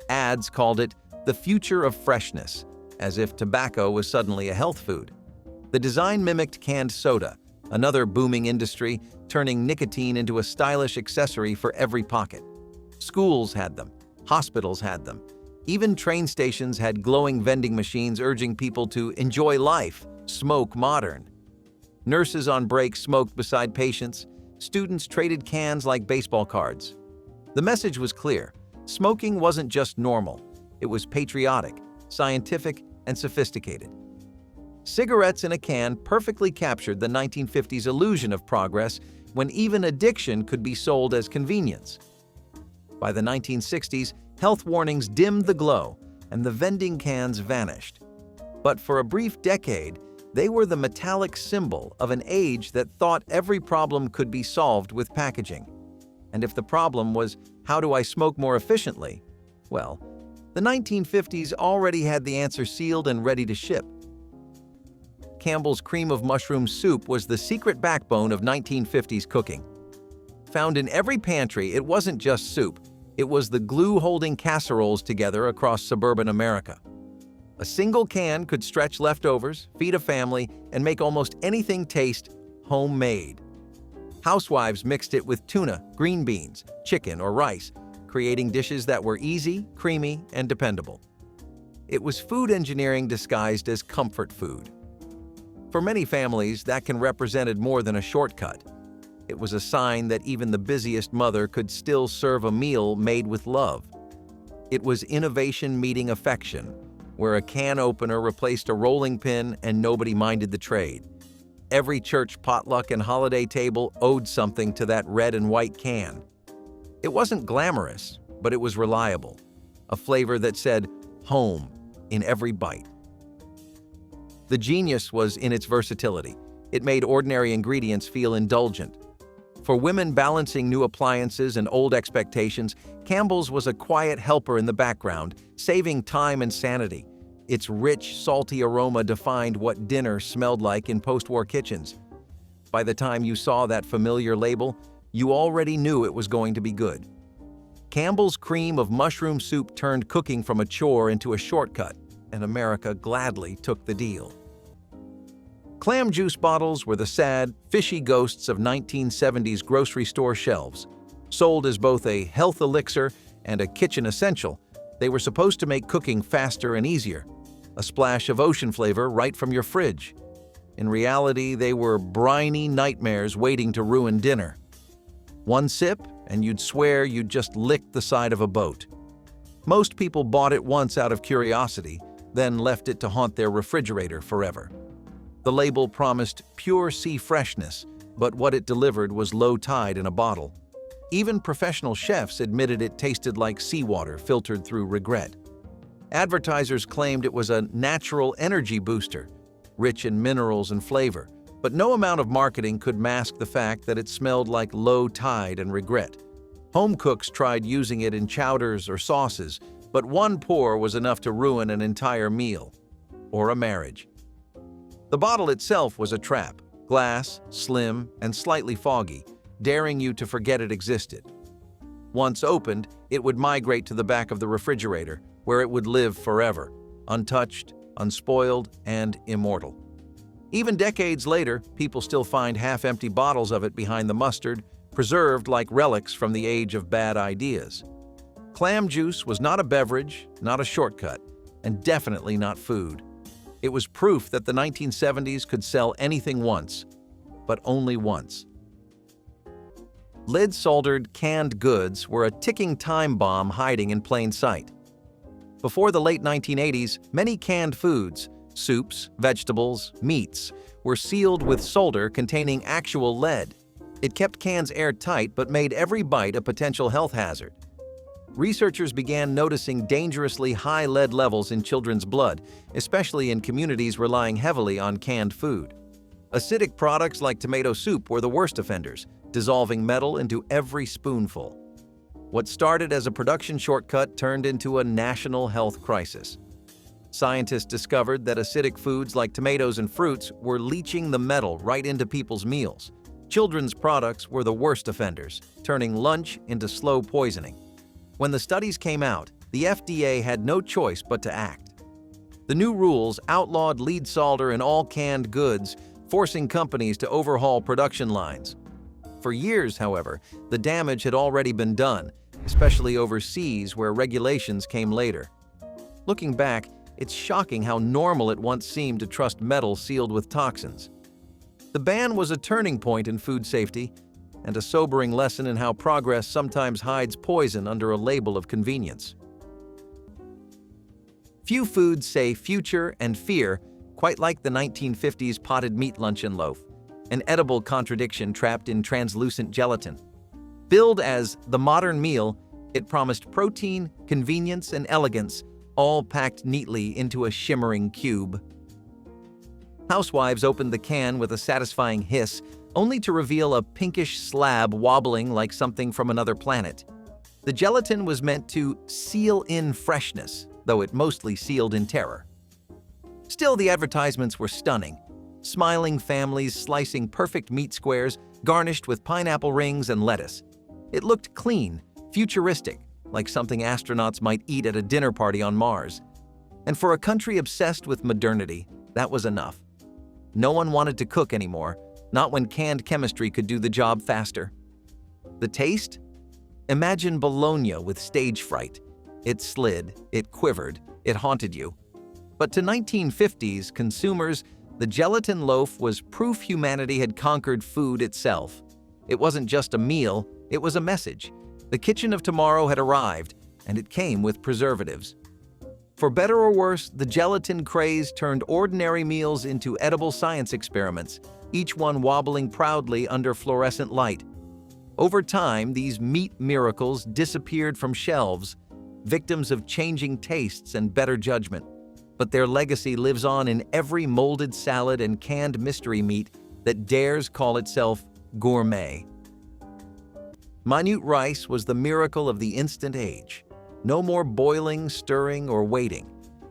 Ads called it the future of freshness, as if tobacco was suddenly a health food. The design mimicked canned soda, another booming industry, turning nicotine into a stylish accessory for every pocket. Schools had them, hospitals had them. Even train stations had glowing vending machines urging people to enjoy life, smoke modern. Nurses on break smoked beside patients. Students traded cans like baseball cards. The message was clear. Smoking wasn't just normal. It was patriotic, scientific, and sophisticated. Cigarettes in a can perfectly captured the 1950s illusion of progress when even addiction could be sold as convenience. By the 1960s, health warnings dimmed the glow and the vending cans vanished. But for a brief decade, they were the metallic symbol of an age that thought every problem could be solved with packaging. And if the problem was, how do I smoke more efficiently? Well, the 1950s already had the answer sealed and ready to ship. Campbell's cream of mushroom soup was the secret backbone of 1950s cooking. Found in every pantry, it wasn't just soup. It was the glue holding casseroles together across suburban America. A single can could stretch leftovers, feed a family, and make almost anything taste homemade. Housewives mixed it with tuna, green beans, chicken, or rice, creating dishes that were easy, creamy, and dependable. It was food engineering disguised as comfort food. For many families, that can represented more than a shortcut. It was a sign that even the busiest mother could still serve a meal made with love. It was innovation meeting affection, where a can opener replaced a rolling pin and nobody minded the trade. Every church potluck and holiday table owed something to that red and white can. It wasn't glamorous, but it was reliable, a flavor that said home in every bite. The genius was in its versatility. It made ordinary ingredients feel indulgent. For women balancing new appliances and old expectations, Campbell's was a quiet helper in the background, saving time and sanity. Its rich, salty aroma defined what dinner smelled like in post-war kitchens. By the time you saw that familiar label, you already knew it was going to be good. Campbell's cream of mushroom soup turned cooking from a chore into a shortcut, and America gladly took the deal. Clam juice bottles were the sad, fishy ghosts of 1970s grocery store shelves. Sold as both a health elixir and a kitchen essential, they were supposed to make cooking faster and easier. A splash of ocean flavor right from your fridge. In reality, they were briny nightmares waiting to ruin dinner. One sip, and you'd swear you'd just licked the side of a boat. Most people bought it once out of curiosity, then left it to haunt their refrigerator forever. The label promised pure sea freshness, but what it delivered was low tide in a bottle. Even professional chefs admitted it tasted like seawater filtered through regret. Advertisers claimed it was a natural energy booster, rich in minerals and flavor, but no amount of marketing could mask the fact that it smelled like low tide and regret. Home cooks tried using it in chowders or sauces, but one pour was enough to ruin an entire meal or a marriage. The bottle itself was a trap, glass, slim, and slightly foggy, daring you to forget it existed. Once opened, it would migrate to the back of the refrigerator, where it would live forever, untouched, unspoiled, and immortal. Even decades later, people still find half-empty bottles of it behind the mustard, preserved like relics from the age of bad ideas. Clam juice was not a beverage, not a shortcut, and definitely not food. It was proof that the 1970s could sell anything once, but only once. Lead-soldered canned goods were a ticking time bomb hiding in plain sight. Before the late 1980s, many canned foods, soups, vegetables, meats, were sealed with solder containing actual lead. It kept cans airtight but made every bite a potential health hazard. Researchers began noticing dangerously high lead levels in children's blood, especially in communities relying heavily on canned food. Acidic products like tomato soup were the worst offenders, dissolving metal into every spoonful. What started as a production shortcut turned into a national health crisis. Scientists discovered that acidic foods like tomatoes and fruits were leaching the metal right into people's meals. Children's products were the worst offenders, turning lunch into slow poisoning. When the studies came out, the FDA had no choice but to act. The new rules outlawed lead solder in all canned goods, forcing companies to overhaul production lines. For years, however, the damage had already been done, especially overseas where regulations came later. Looking back, it's shocking how normal it once seemed to trust metal sealed with toxins. The ban was a turning point in food safety and a sobering lesson in how progress sometimes hides poison under a label of convenience. Few foods say future and fear quite like the 1950s potted meat luncheon loaf, an edible contradiction trapped in translucent gelatin. Billed as the modern meal, it promised protein, convenience, and elegance, all packed neatly into a shimmering cube. Housewives opened the can with a satisfying hiss, only to reveal a pinkish slab wobbling like something from another planet. The gelatin was meant to seal in freshness, though it mostly sealed in terror. Still, the advertisements were stunning. Smiling families slicing perfect meat squares garnished with pineapple rings and lettuce. It looked clean, futuristic, like something astronauts might eat at a dinner party on Mars. And for a country obsessed with modernity, that was enough. No one wanted to cook anymore, not when canned chemistry could do the job faster. The taste? Imagine bologna with stage fright. It slid, it quivered, it haunted you. But to 1950s consumers, the gelatin loaf was proof humanity had conquered food itself. It wasn't just a meal, it was a message. The kitchen of tomorrow had arrived, and it came with preservatives. For better or worse, the gelatin craze turned ordinary meals into edible science experiments, each one wobbling proudly under fluorescent light. Over time, these meat miracles disappeared from shelves, victims of changing tastes and better judgment. But their legacy lives on in every molded salad and canned mystery meat that dares call itself gourmet. Minute rice was the miracle of the instant age. No more boiling, stirring, or waiting.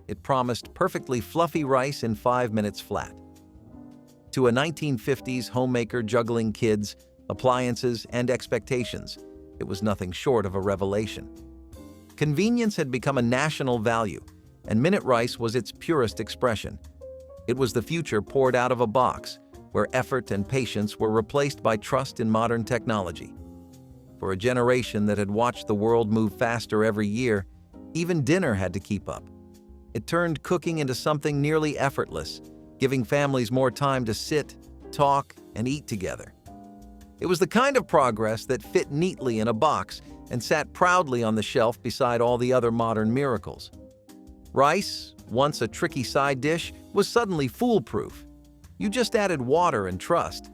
It promised perfectly fluffy rice in 5 minutes flat. To a 1950s homemaker juggling kids, appliances, and expectations, it was nothing short of a revelation. Convenience had become a national value, and minute rice was its purest expression. It was the future poured out of a box, where effort and patience were replaced by trust in modern technology. For a generation that had watched the world move faster every year, even dinner had to keep up. It turned cooking into something nearly effortless, giving families more time to sit, talk, and eat together. It was the kind of progress that fit neatly in a box and sat proudly on the shelf beside all the other modern miracles. Rice, once a tricky side dish, was suddenly foolproof. You just added water and trust.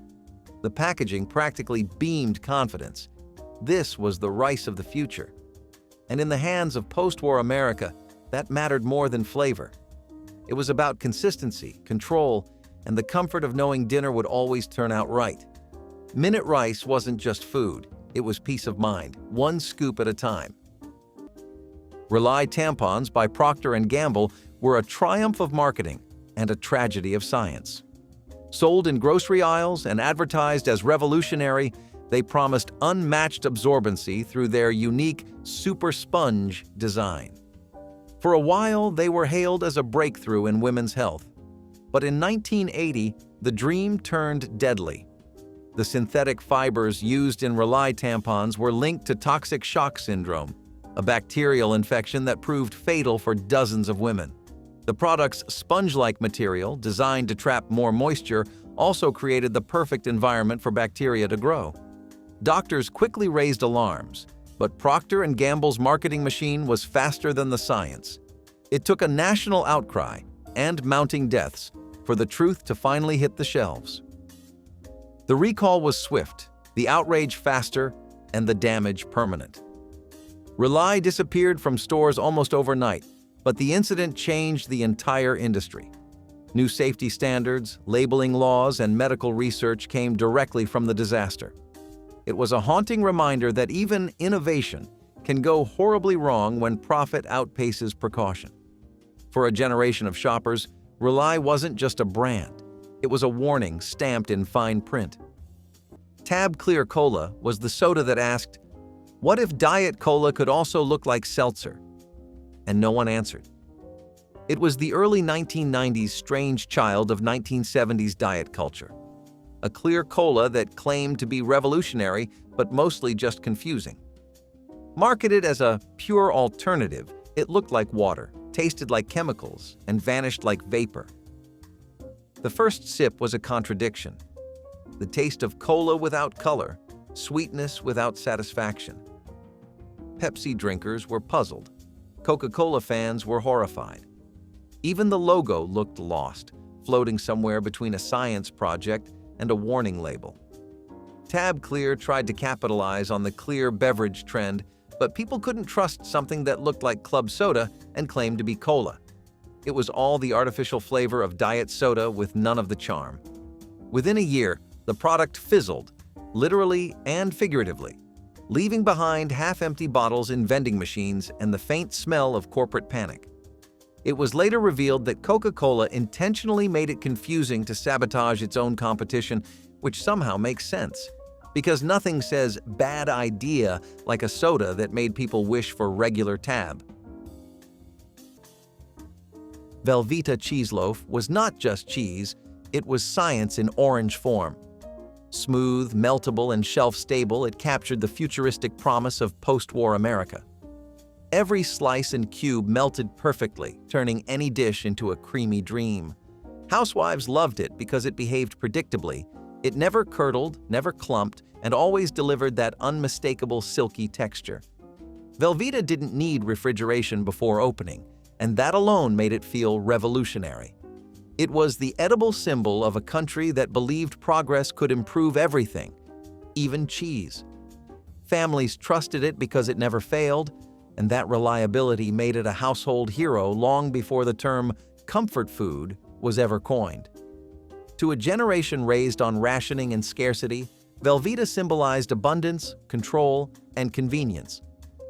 The packaging practically beamed confidence. This was the rice of the future. And in the hands of post-war America, that mattered more than flavor. It was about consistency, control, and the comfort of knowing dinner would always turn out right. Minute rice wasn't just food, it was peace of mind, one scoop at a time. Rely tampons by Procter & Gamble were a triumph of marketing and a tragedy of science. Sold in grocery aisles and advertised as revolutionary, they promised unmatched absorbency through their unique super sponge design. For a while, they were hailed as a breakthrough in women's health. But in 1980, the dream turned deadly. The synthetic fibers used in Rely tampons were linked to toxic shock syndrome, a bacterial infection that proved fatal for dozens of women. The product's sponge-like material, designed to trap more moisture, also created the perfect environment for bacteria to grow. Doctors quickly raised alarms, but Procter & Gamble's marketing machine was faster than the science. It took a national outcry and mounting deaths for the truth to finally hit the shelves. The recall was swift, the outrage faster, and the damage permanent. Rely disappeared from stores almost overnight, but the incident changed the entire industry. New safety standards, labeling laws, and medical research came directly from the disaster. It was a haunting reminder that even innovation can go horribly wrong when profit outpaces precaution. For a generation of shoppers, Rely wasn't just a brand. It was a warning stamped in fine print. Tab Clear Cola was the soda that asked, "What if Diet Cola could also look like seltzer?" And no one answered. It was the early 1990s strange child of 1970s diet culture. A clear cola that claimed to be revolutionary, but mostly just confusing. Marketed as a pure alternative, it looked like water, tasted like chemicals, and vanished like vapor. The first sip was a contradiction. The taste of cola without color, sweetness without satisfaction. Pepsi drinkers were puzzled. Coca-Cola fans were horrified. Even the logo looked lost, floating somewhere between a science project and a warning label. Tab Clear tried to capitalize on the clear beverage trend, but people couldn't trust something that looked like club soda and claimed to be cola. It was all the artificial flavor of diet soda with none of the charm. Within a year, the product fizzled, literally and figuratively, leaving behind half-empty bottles in vending machines and the faint smell of corporate panic. It was later revealed that Coca-Cola intentionally made it confusing to sabotage its own competition, which somehow makes sense, because nothing says bad idea like a soda that made people wish for regular Tab. Velveeta cheese loaf was not just cheese, it was science in orange form. Smooth, meltable, and shelf-stable, it captured the futuristic promise of post-war America. Every slice and cube melted perfectly, turning any dish into a creamy dream. Housewives loved it because it behaved predictably. It never curdled, never clumped, and always delivered that unmistakable silky texture. Velveeta didn't need refrigeration before opening, and that alone made it feel revolutionary. It was the edible symbol of a country that believed progress could improve everything, even cheese. Families trusted it because it never failed, and that reliability made it a household hero long before the term comfort food was ever coined. To a generation raised on rationing and scarcity, Velveeta symbolized abundance, control, and convenience.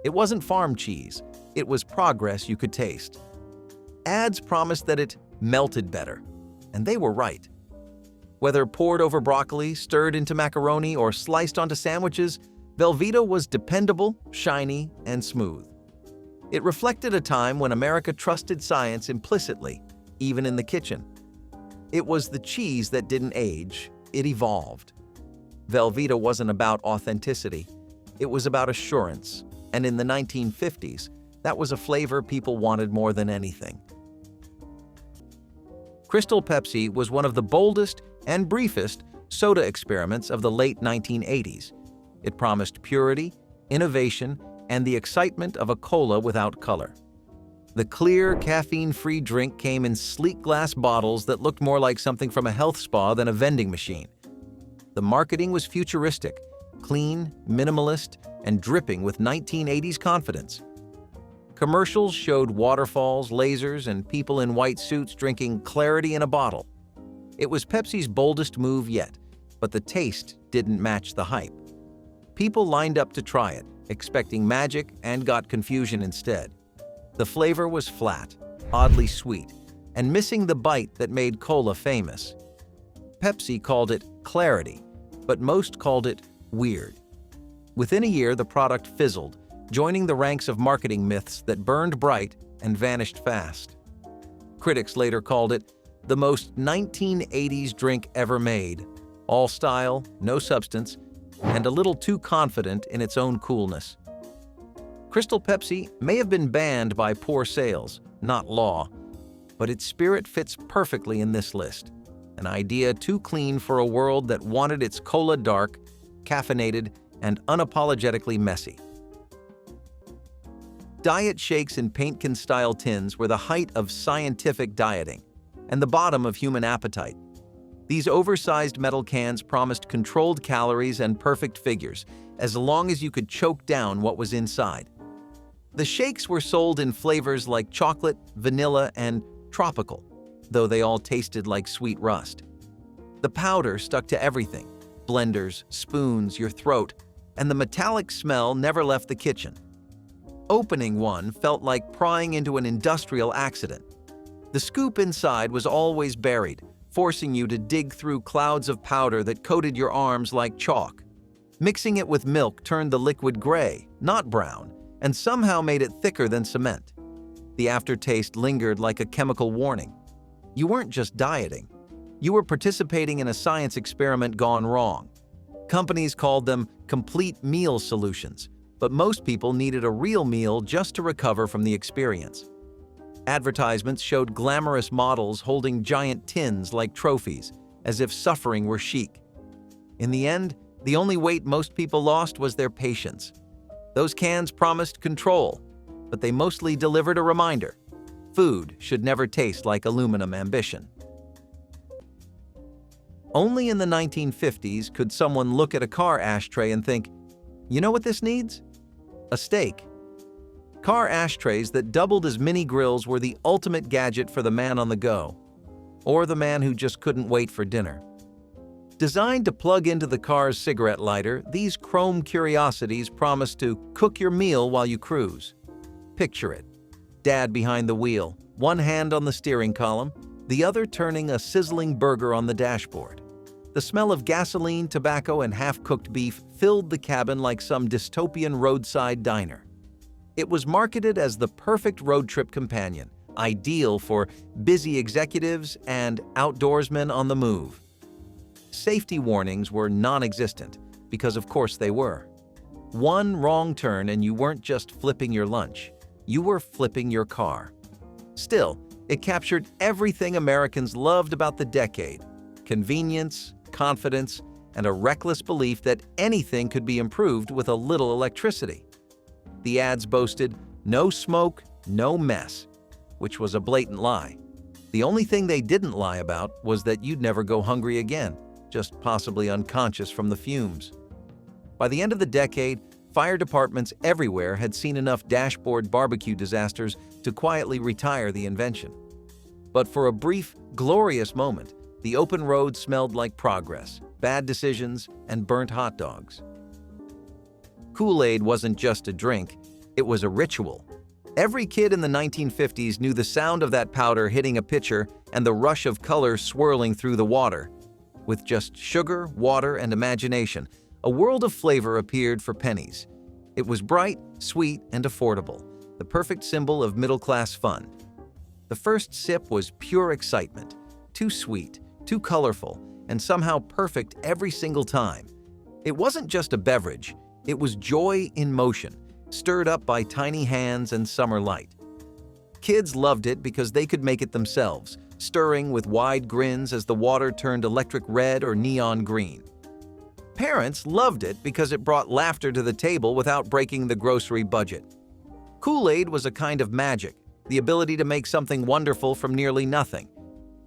It wasn't farm cheese, it was progress you could taste. Ads promised that it melted better, and they were right. Whether poured over broccoli, stirred into macaroni, or sliced onto sandwiches, Velveeta was dependable, shiny, and smooth. It reflected a time when America trusted science implicitly, even in the kitchen. It was the cheese that didn't age, it evolved. Velveeta wasn't about authenticity, it was about assurance, and in the 1950s, that was a flavor people wanted more than anything. Crystal Pepsi was one of the boldest and briefest soda experiments of the late 1980s. It promised purity, innovation, and the excitement of a cola without color. The clear, caffeine-free drink came in sleek glass bottles that looked more like something from a health spa than a vending machine. The marketing was futuristic, clean, minimalist, and dripping with 1980s confidence. Commercials showed waterfalls, lasers, and people in white suits drinking clarity in a bottle. It was Pepsi's boldest move yet, but the taste didn't match the hype. People lined up to try it, expecting magic, and got confusion instead. The flavor was flat, oddly sweet, and missing the bite that made cola famous. Pepsi called it clarity, but most called it weird. Within a year, the product fizzled, joining the ranks of marketing myths that burned bright and vanished fast. Critics later called it the most 1980s drink ever made. All style, no substance, and a little too confident in its own coolness. Crystal Pepsi may have been banned by poor sales, not law, but its spirit fits perfectly in this list. An idea too clean for a world that wanted its cola dark, caffeinated, and unapologetically messy. Diet shakes in paint can-style tins were the height of scientific dieting and the bottom of human appetite. These oversized metal cans promised controlled calories and perfect figures, as long as you could choke down what was inside. The shakes were sold in flavors like chocolate, vanilla, and tropical, though they all tasted like sweet rust. The powder stuck to everything: blenders, spoons, your throat, and the metallic smell never left the kitchen. Opening one felt like prying into an industrial accident. The scoop inside was always buried, forcing you to dig through clouds of powder that coated your arms like chalk. Mixing it with milk turned the liquid gray, not brown, and somehow made it thicker than cement. The aftertaste lingered like a chemical warning. You weren't just dieting. You were participating in a science experiment gone wrong. Companies called them complete meal solutions, but most people needed a real meal just to recover from the experience. Advertisements showed glamorous models holding giant tins like trophies, as if suffering were chic. In the end, the only weight most people lost was their patience. Those cans promised control, but they mostly delivered a reminder: food should never taste like aluminum ambition. Only in the 1950s could someone look at a car ashtray and think, you know what this needs? A steak. Car ashtrays that doubled as mini grills were the ultimate gadget for the man on the go, or the man who just couldn't wait for dinner. Designed to plug into the car's cigarette lighter, these chrome curiosities promise to cook your meal while you cruise. Picture it: Dad behind the wheel, one hand on the steering column, the other turning a sizzling burger on the dashboard. The smell of gasoline, tobacco, and half-cooked beef filled the cabin like some dystopian roadside diner. It was marketed as the perfect road trip companion, ideal for busy executives and outdoorsmen on the move. Safety warnings were non-existent, because of course they were. One wrong turn and you weren't just flipping your lunch, you were flipping your car. Still, it captured everything Americans loved about the decade: convenience, confidence, and a reckless belief that anything could be improved with a little electricity. The ads boasted, "No smoke, no mess," which was a blatant lie. The only thing they didn't lie about was that you'd never go hungry again, just possibly unconscious from the fumes. By the end of the decade, fire departments everywhere had seen enough dashboard barbecue disasters to quietly retire the invention. But for a brief, glorious moment, the open road smelled like progress, bad decisions, and burnt hot dogs. Kool-Aid wasn't just a drink, it was a ritual. Every kid in the 1950s knew the sound of that powder hitting a pitcher and the rush of color swirling through the water. With just sugar, water, and imagination, a world of flavor appeared for pennies. It was bright, sweet, and affordable, the perfect symbol of middle-class fun. The first sip was pure excitement, too sweet, too colorful, and somehow perfect every single time. It wasn't just a beverage, it was joy in motion, stirred up by tiny hands and summer light. Kids loved it because they could make it themselves, stirring with wide grins as the water turned electric red or neon green. Parents loved it because it brought laughter to the table without breaking the grocery budget. Kool-Aid was a kind of magic, the ability to make something wonderful from nearly nothing.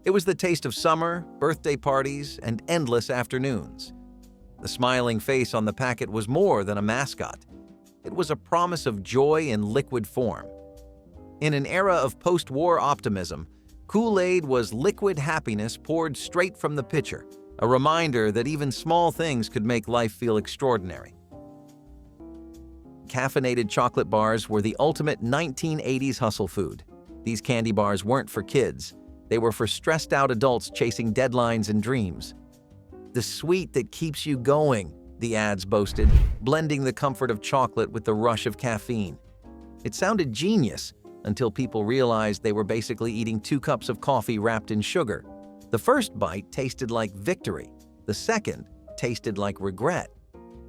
It was the taste of summer, birthday parties, and endless afternoons. The smiling face on the packet was more than a mascot. It was a promise of joy in liquid form. In an era of post-war optimism, Kool-Aid was liquid happiness poured straight from the pitcher, a reminder that even small things could make life feel extraordinary. Caffeinated chocolate bars were the ultimate 1980s hustle food. These candy bars weren't for kids. They were for stressed-out adults chasing deadlines and dreams. "The sweet that keeps you going," the ads boasted, blending the comfort of chocolate with the rush of caffeine. It sounded genius, until people realized they were basically eating 2 cups of coffee wrapped in sugar. The first bite tasted like victory. The second tasted like regret.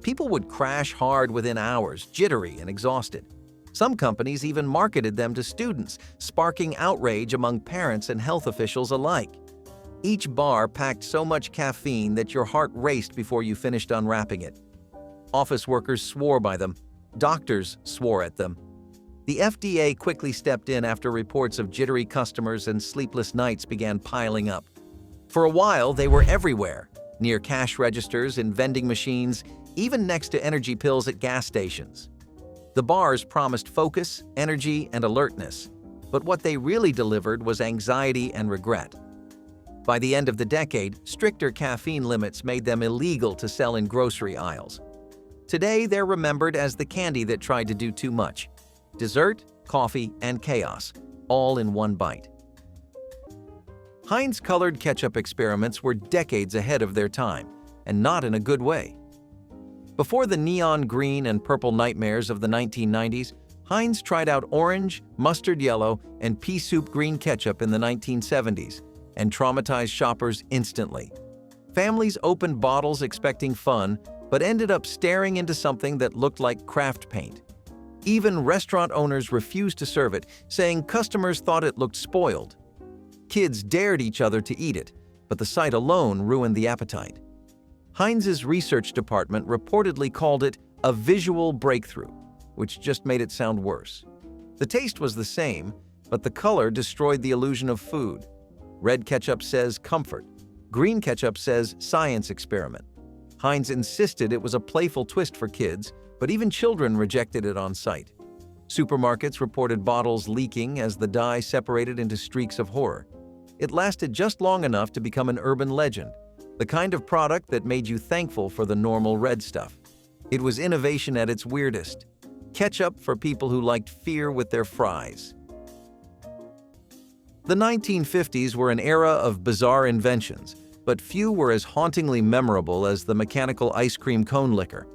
People would crash hard within hours, jittery and exhausted. Some companies even marketed them to students, sparking outrage among parents and health officials alike. Each bar packed so much caffeine that your heart raced before you finished unwrapping it. Office workers swore by them. Doctors swore at them. The FDA quickly stepped in after reports of jittery customers and sleepless nights began piling up. For a while, they were everywhere, near cash registers, in vending machines, even next to energy pills at gas stations. The bars promised focus, energy, and alertness, but what they really delivered was anxiety and regret. By the end of the decade, stricter caffeine limits made them illegal to sell in grocery aisles. Today, they're remembered as the candy that tried to do too much. Dessert, coffee, and chaos, all in one bite. Heinz colored ketchup experiments were decades ahead of their time, and not in a good way. Before the neon green and purple nightmares of the 1990s, Heinz tried out orange, mustard yellow, and pea soup green ketchup in the 1970s, and traumatized shoppers instantly. Families opened bottles expecting fun, but ended up staring into something that looked like craft paint. Even restaurant owners refused to serve it, saying customers thought it looked spoiled. Kids dared each other to eat it, but the sight alone ruined the appetite. Heinz's research department reportedly called it a visual breakthrough, which just made it sound worse. The taste was the same, but the color destroyed the illusion of food. Red ketchup says comfort. Green ketchup says science experiment. Heinz insisted it was a playful twist for kids, but even children rejected it on sight. Supermarkets reported bottles leaking as the dye separated into streaks of horror. It lasted just long enough to become an urban legend, the kind of product that made you thankful for the normal red stuff. It was innovation at its weirdest. Ketchup for people who liked fear with their fries. The 1950s were an era of bizarre inventions, but few were as hauntingly memorable as the mechanical ice cream cone licker.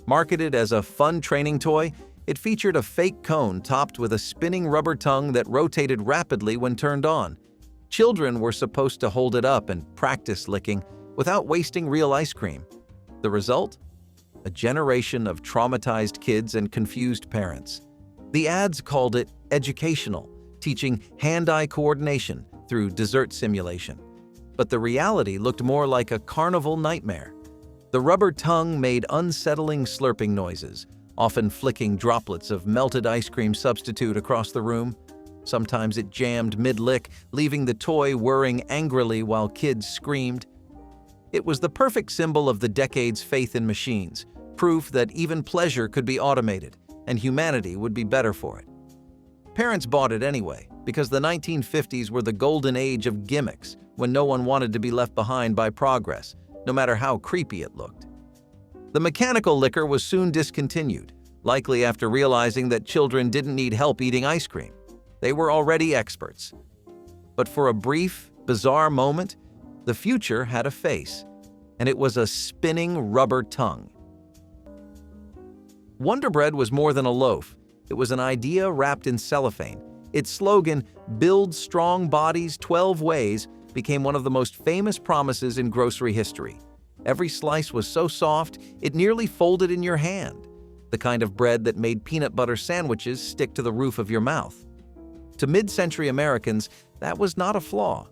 Marketed as a fun training toy, it featured a fake cone topped with a spinning rubber tongue that rotated rapidly when turned on. Children were supposed to hold it up and practice licking without wasting real ice cream. The result? A generation of traumatized kids and confused parents. The ads called it educational, teaching hand-eye coordination through dessert simulation. But the reality looked more like a carnival nightmare. The rubber tongue made unsettling slurping noises, often flicking droplets of melted ice cream substitute across the room. Sometimes it jammed mid-lick, leaving the toy whirring angrily while kids screamed. It was the perfect symbol of the decade's faith in machines, proof that even pleasure could be automated, and humanity would be better for it. Parents bought it anyway, because the 1950s were the golden age of gimmicks, when no one wanted to be left behind by progress, no matter how creepy it looked. The mechanical licker was soon discontinued, likely after realizing that children didn't need help eating ice cream. They were already experts. But for a brief, bizarre moment, the future had a face, and it was a spinning rubber tongue. Wonder Bread was more than a loaf. It was an idea wrapped in cellophane. Its slogan, "Build strong bodies 12 ways," became one of the most famous promises in grocery history. Every slice was so soft, it nearly folded in your hand, the kind of bread that made peanut butter sandwiches stick to the roof of your mouth. To mid-century Americans, that was not a flaw.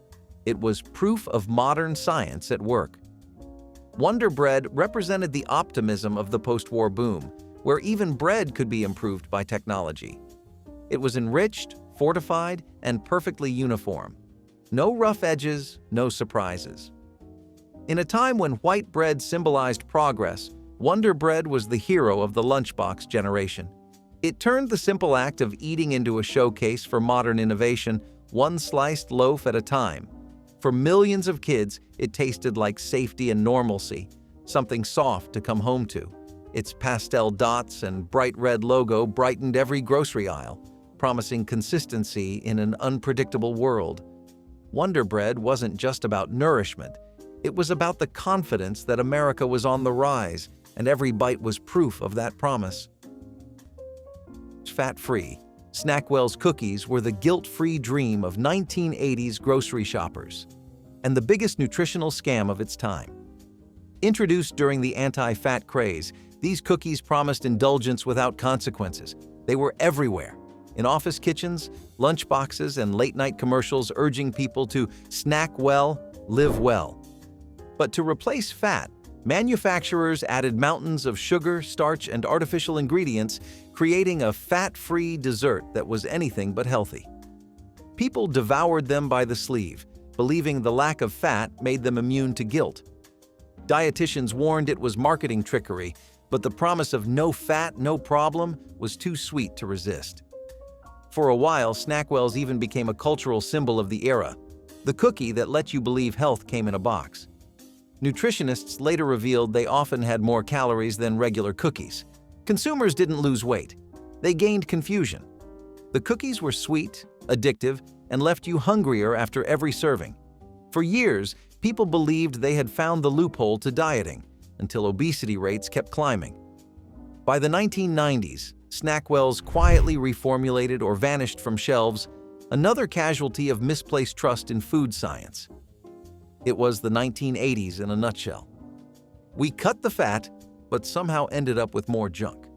It was proof of modern science at work. Wonder Bread represented the optimism of the post-war boom, where even bread could be improved by technology. It was enriched, fortified, and perfectly uniform. No rough edges, no surprises. In a time when white bread symbolized progress, Wonder Bread was the hero of the lunchbox generation. It turned the simple act of eating into a showcase for modern innovation, one sliced loaf at a time. For millions of kids, it tasted like safety and normalcy, something soft to come home to. Its pastel dots and bright red logo brightened every grocery aisle, promising consistency in an unpredictable world. Wonder Bread wasn't just about nourishment. It was about the confidence that America was on the rise, and every bite was proof of that promise. Fat-free, Snackwell's cookies were the guilt-free dream of 1980s grocery shoppers, and the biggest nutritional scam of its time. Introduced during the anti-fat craze, these cookies promised indulgence without consequences. They were everywhere, in office kitchens, lunchboxes, and late-night commercials urging people to snack well, live well. But to replace fat, manufacturers added mountains of sugar, starch, and artificial ingredients, creating a fat-free dessert that was anything but healthy. People devoured them by the sleeve, believing the lack of fat made them immune to guilt. Dietitians warned it was marketing trickery, but the promise of no fat, no problem was too sweet to resist. For a while, Snackwells even became a cultural symbol of the era, the cookie that let you believe health came in a box. Nutritionists later revealed they often had more calories than regular cookies. Consumers didn't lose weight. They gained confusion. The cookies were sweet, addictive, and left you hungrier after every serving. For years, people believed they had found the loophole to dieting, until obesity rates kept climbing. By the 1990s, Snackwells quietly reformulated or vanished from shelves, another casualty of misplaced trust in food science. It was the 1980s in a nutshell. We cut the fat, but somehow ended up with more junk.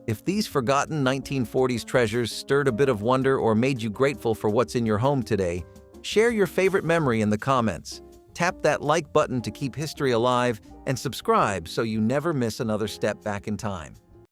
If these forgotten 1940s treasures stirred a bit of wonder or made you grateful for what's in your home today, share your favorite memory in the comments. Tap that like button to keep history alive and subscribe so you never miss another step back in time.